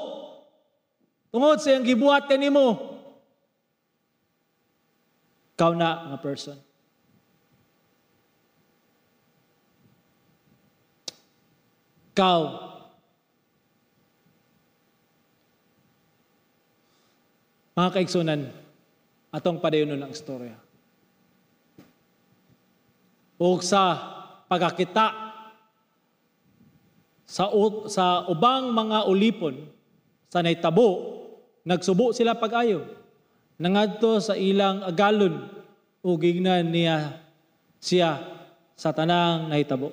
S1: tungod sa iyang gibuhat kanimo, ikaw na nga person. Ikaw. Mga kaigsunan, atong padayonon ang istorya. O sa pagkakita sa ubang mga ulipon sa naitabo, nagsubo sila pag-ayo. Nangadto sa ilang agalon o gignan niya siya sa tanang nahitabo.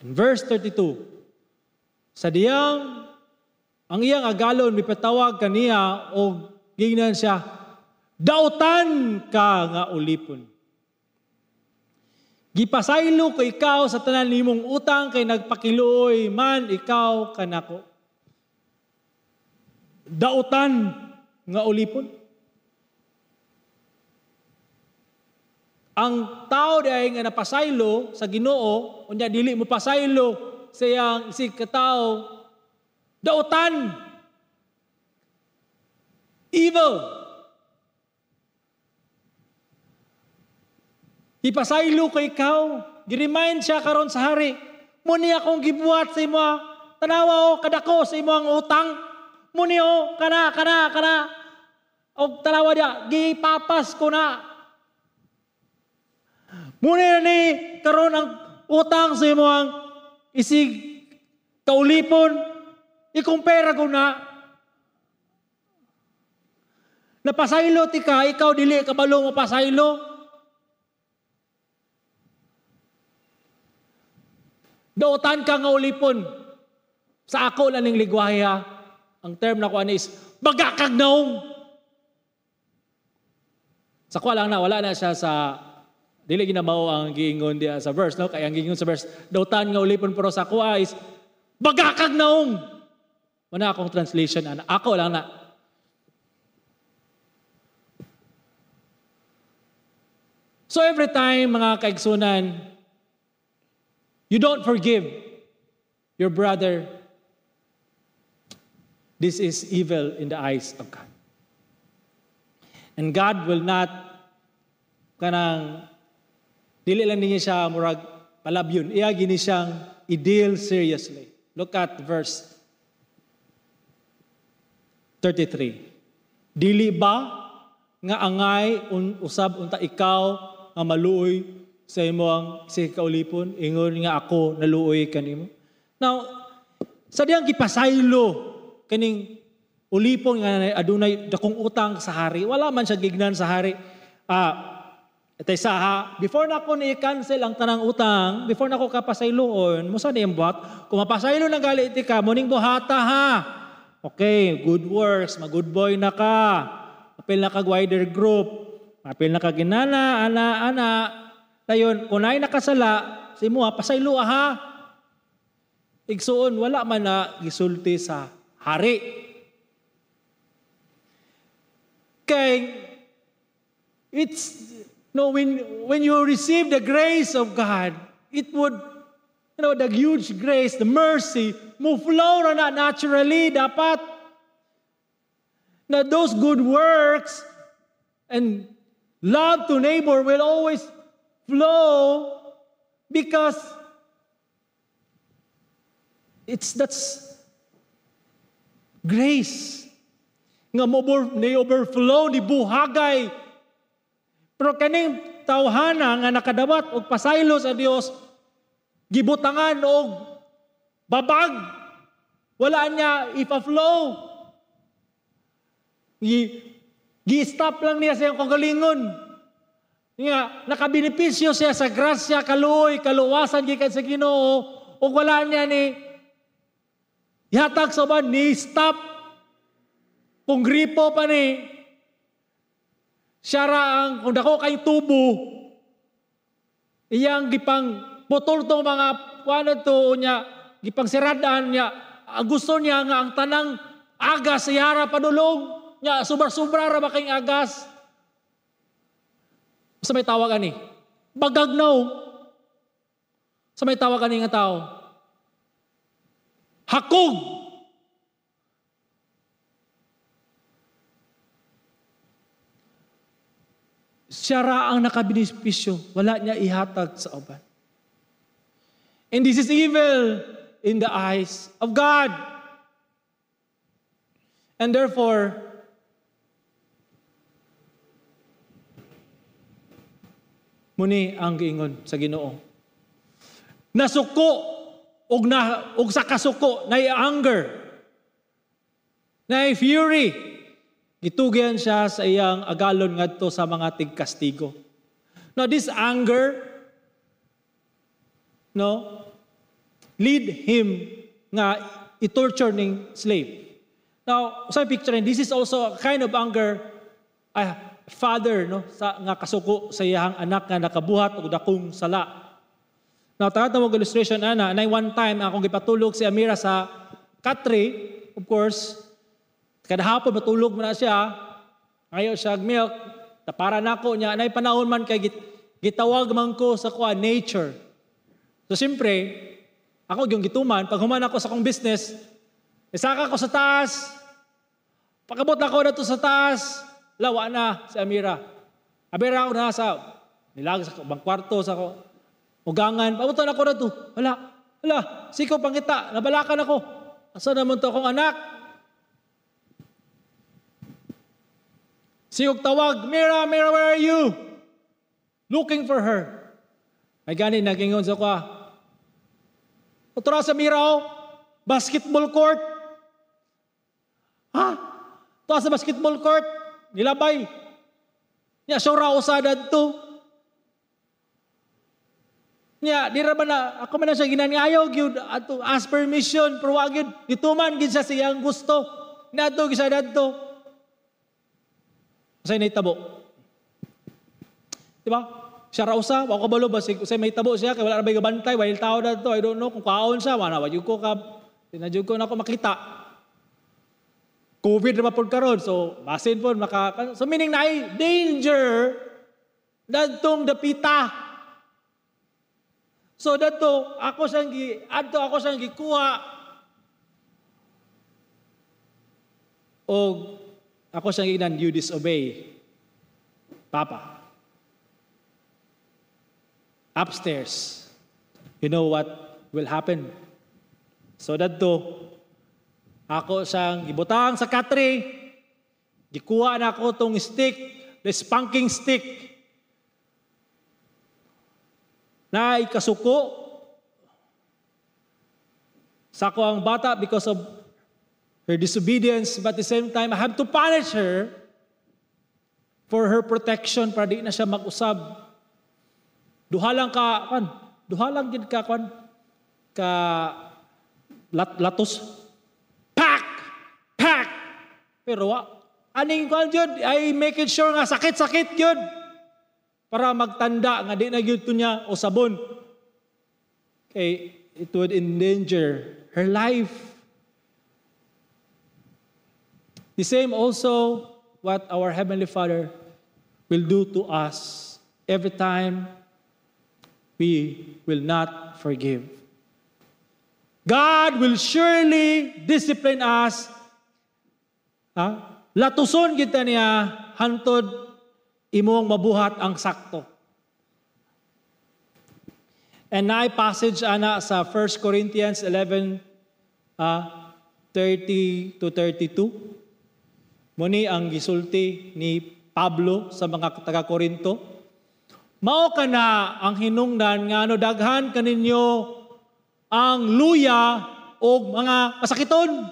S1: In verse 32, sa diyang ang iyang agalon mipatawag kaniya o gignan siya, dautan ka nga ulipon. Gipasaylo ko ikaw sa tanan nimong utang kay nagpakiluoy man ikaw kanako. Dautan nga ulipon. Ang tao diay nga napasaylo sa Ginoo, unya dili mo pasaylo sa iyang isig katao, dautan. Evil. Ipasaylo ko ikaw, giremind siya karon sa hari. Muni akong gibuhat sa imo, tanawa o kadako sa imo ang utang. Muni o, kana. O tanawa dia, gipapas ko na. Muni na ni karon ang utang sa imo ang isig kaulipon. Ikumpera ko na. Napasaylo ti ka, ikaw dili kabalo mo pasaylo. Dautan ka nga ulipon. Sa ako na ning ligwahe ha. Ang term na ko is, bagakag naong. Sa ko lang na, wala na siya sa, dili ginamao ang giingon diya sa verse, no? Kaya ang giingon sa verse, dautan nga ulipon, pero sa ko is, bagakag naong. Wala akong translation, ana. Ako lang na. So every time, mga kaigsunan, you don't forgive your brother, this is evil in the eyes of God. And God will not dili lang niya siya murag palabyon. Iya gini siyang i-deal seriously. Look at verse 33. Dili ba nga angay usab unta ikaw nga maluoy sa imo ang si kaulipon, ingon nga ako naluoy kanimo. Now, sa diyang gipasaylo kaning ulipon nga adunay dakong utang sa hari, wala man siya gignan sa hari. Itay sa ha, before na ko ni-cancel ang tanang utang, before na ko kapasayloon, musa na yung buhat, kung mapasaylo na gali iti ka, muning buhata ha. Okay, good works, mag-good boy na ka, apil na kag-wider group, apil na kaginana, ana, dayon, kung na'y nakasala, si mo pasaylo ha. Igsuon, wala man na gisulti sa hari. Kay, it's, no, when you receive the grace of God, it would, the huge grace, the mercy, mo flow na naturally, dapat. Na those good works and love to neighbor will always flow because grace. Nga ni-overflow, ni buhagay. Pero kaning tawhana nga nakadawat og pasaylo sa Dios, gibutangan og babag. Wala niya ipa-flow. Gi-stop lang niya sa iyang kagalingon. Nga, nakabenepisyo siya sa grasya, kaluoy, kaluwasan, gikan sa Ginoo, o wala niya ni ihatag sa uban, ni stop. Kung gripo pa ni, siya raang, kung dako kay tubo, iyang gipang putol tong mga, ano to, niya, gipang siradaan niya, gusto niya nga ang tanang agas, iyara padulong, niya, sobra-sobra ra ba kayong agas? Sa may tawag ani, bagagnaw. Sa may tawag ani nga tao, hakog. Siya ra ang nakabenepisyo, wala niya ihatag sa uban. And this is evil in the eyes of God. And therefore, muni ang giingon sa Ginoo. Nasuko og sa kasuko na anger, na fury, gitugyan siya sa iyang agalon ngadto sa mga tigkastigo. Now this anger, no, lead him nga i-torture ning slave. Now, sa picture, this is also a kind of anger, father, no, sa nga kasuko sa iyang anak nga nakabuhat og dakong sala. Now, tawag mo illustration ana, na one time akong gipatulog si Amira sa Katri, of course, kada hapon matulog mo na siya, ngayon siya milk, para nako niya, nay panahon man kay gitawag man ko sa nature. So siyempre, ako yung gituman, pag human ako sa akong business, isaka ko sa taas, pagkabot ako na to sa taas, lawa na si Amira. Amira ako na sa, nilag sa bang kwarto sa ako, ugangan, pabutan ako na to, wala, siko pangita, nabalakan ako. Asa naman to akong anak? Sigog tawag, Mira, where are you? Looking for her. Ay gani, nagingon sa kwa. Otra sa Mira, basketball court. Ha? Ito sa basketball court, nilabay. Niya, sura usadad to. Niya, di ra ba na, ako man na siya ginangayaw, ato ask permission, pero wag yun, dituman, gid siya siyang gusto. Nato, gisa to. Usay na itabo. Diba? Siya rausa, wako kabalo ba, usay may tabo siya, kaya wala na ba gabantay, wala tao na to, I don't know, kung kaon siya, wala na, ko tinadyo ko na ako makita. COVID na po karon, so basin po, so meaning na ay danger, dadtong dapita. So dadto, ako siyang gikuha, o ako siyang ginan, you disobey. Papa. Upstairs. You know what will happen? So dadto, ako siyang gibutang sa Katri, gikuha na ako tong stick, the spanking stick, na ikasuko sa ako ang bata because of her disobedience, but at the same time, I have to punish her for her protection para di na siya mag-usab. Duhalang gid ka latos. Pak! Pero aning kwan yun, I make it sure nga sakit yun. Para magtanda nga di na yun to niya o sabon. Okay, it would endanger her life. The same also what our Heavenly Father will do to us every time we will not forgive. God will surely discipline us. Latuson kita niya hantod imong mabuhat ang sakto. And na passage ana sa 1 Corinthians 11:13 30 to 32. Muni ang gisulti ni Pablo sa mga taga-Korinto. Mao ka na ang hinungdan nga daghan kaninyo ang luya o mga kasakiton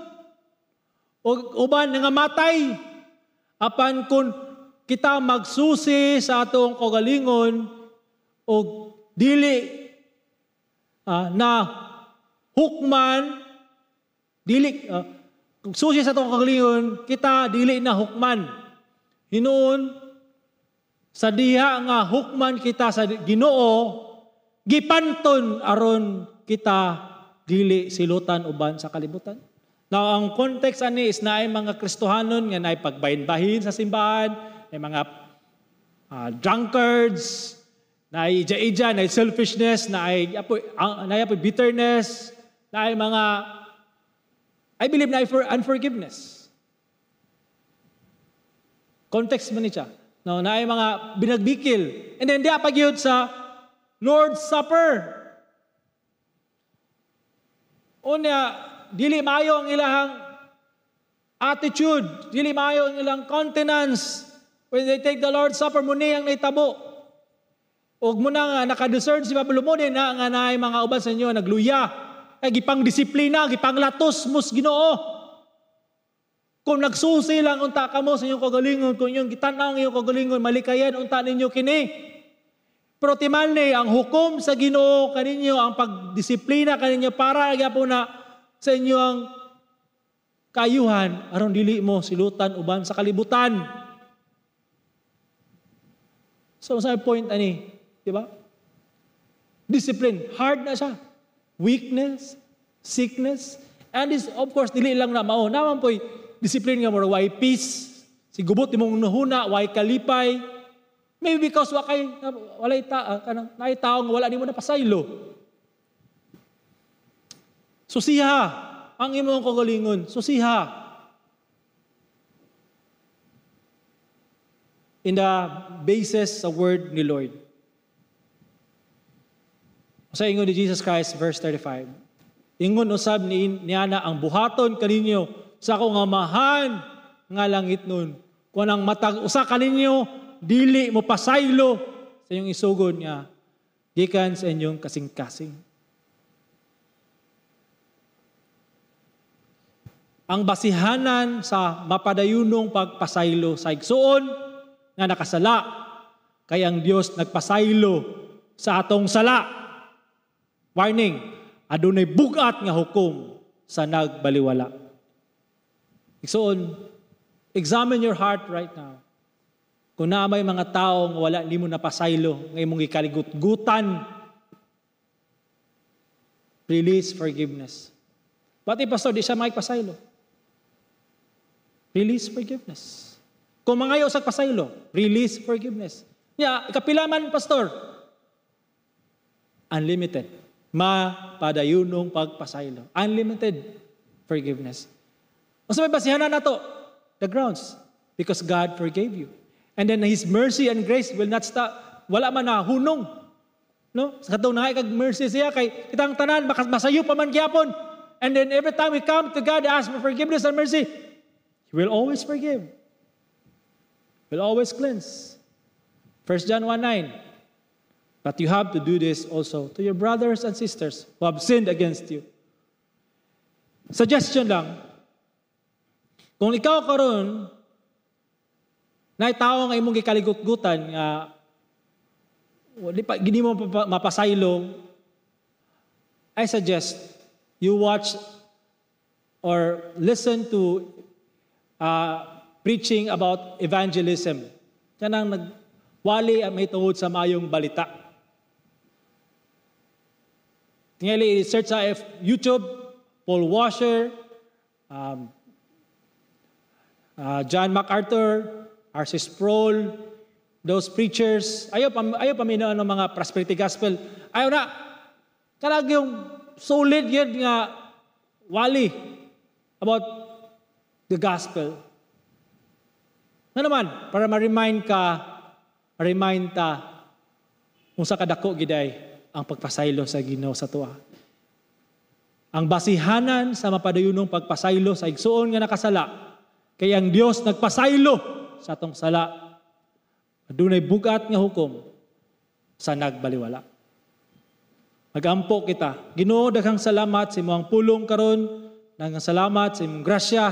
S1: o uban nga matay. Apan kun kita magsusi sa atong kaugalingon o dili na hukman, dili susi sa atong kaugalingon, kita dili na hukman. Hinuon sa diha nga hukman kita sa Ginoo, gipanton aron kita dili silutan uban sa kalibutan. Now, ang context ani is na ay mga Kristohanon nga naay pagbahin-bahin sa simbahan, ay mga drunkards, naay ija-ija, naay selfishness, naay bitterness, naay mga, I believe na for unforgiveness. Context man ni siya. No, naay mga binagbikil. And then diya pagyud sa Lord's Supper. Unya, dili maayo ang ilahang attitude, dili maayo ang ilang countenance when they take the Lord's Supper, muni ang naitabo. Ug muna nga nakadiscern si Pablo muni na nga naay mga uban sa inyo nagluya, kay gipang disiplina, gipang latos mus Ginoo. Kung nagsusi lang unta kamo sa inyong kagalingon, kung inyong gitanaw ang inyong kagalingon, malikayan unta ninyo kini. Pero timalni ang hukom sa Ginoo kaninyo, ang pagdisiplina kaninyo para gyapon na sa inyo ang kayuhan aron dili mo silutan uban sa kalibutan. So sa point ani, di ba? Discipline, hard na siya. Weakness, sickness, and this of course dili lang na mao. Naman po'y discipline nga mo why peace, sigubot imong nuhuna, why kalipay. Maybe because walay taong wala nimo na pasaylo. Susiha ang imong kagalingon, susiha. In the basis sa word ni Lord. Sa ingon ni Jesus Christ, verse 35. Ingon usab niya na ang buhaton kaninyo sa akong amahan nga langit nun. Kung ang matag usa kaninyo, dili mo pasaylo sa inyong isugod niya, gikan sa inyong kasing-kasing. Ang basihanan sa mapadayunong pagpasaylo sa igsuon nga nakasala, kay ang Dios nagpasaylo sa atong sala. Warning, adunay bugat nga hukom sa nagbaliwala. Igsuon, examine your heart right now. Kung na may mga tao nga wala nimo napasaylo, nga imong gikaligutan, release forgiveness. Pati pastor, di siya makipasaylo. Release forgiveness. Kung mangayo sa pasaylo, release forgiveness. Ikapila man, pastor, unlimited. Mapadayunong pagpasaylo. Unlimited forgiveness. Mas may basihanan na to, the grounds, because God forgave you. And then His mercy and grace will not stop. Wala man na hunong. No? Sa katong na kag mercy siya, kay kitang tanan, masayo pa man gyapon. And then every time we come to God, ask for forgiveness and mercy, He will always forgive. Will always cleanse. 1 John 1:9. But you have to do this also to your brothers and sisters who have sinned against you. Suggestion lang, kung ikaw karon na tao nga imong gikaligutan nga gini mo mapasaylo, I suggest you watch or listen to preaching about evangelism. Kanang nagwali may tungod sa mayong balita. Tingali search sa YouTube, Paul Washer, John MacArthur, R.C. Sproul, those preachers. Ayaw pa may ng mga prosperity gospel. Ayaw na. Kalag yung solid yun nga wali about the gospel. Ano naman, para ma-remind ta kung sa kadako giday ang pagpasaylo sa Ginoo sa tuwa. ang basihanan sa mapadayunong pagpasaylo sa igsuon nga nakasala. Kay ang Dios nagpasaylo sa atong sala. Adunay bugat nga hukom sa nagbaliwala. Magampo kita. Ginoo, daghang salamat sa imong pulong karon. Daghang salamat sa imong grasya,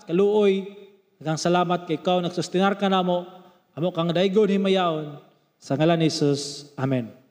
S1: kaluoy. Daghang salamat kay ikaw nagsustinar ka namo. Amo kang daygon himayaon sa ngalan ni Jesus. Amen.